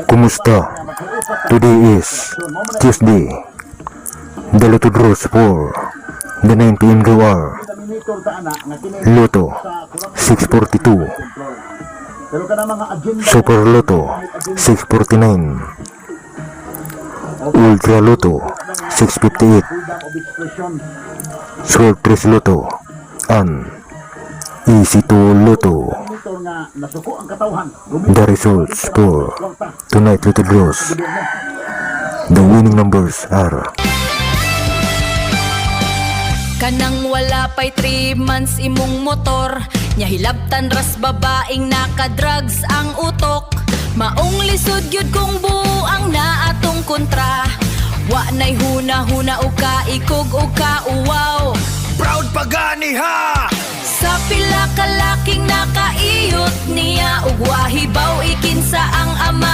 Kumusta? Today is Tuesday. The Lotto draws for the 9 p.m. draw are Lotto 642, Super Lotto 649, Ultra Lotto 658, Sortress Lotto, and Easy to Lotto. The results for tonight Lotto draws. The winning numbers are kanang wala pa'y 3 months imong motor, nya hilabtan ras babaeng naka-drugs ang utok. Maong lisod gyud kung buang na atong kontra, wa nay huna-huna uka ikog uka uwaw. Proud pagani ha! Sa pila ka laking nakaiyot niya ug wahibaw ikinsa ang ama.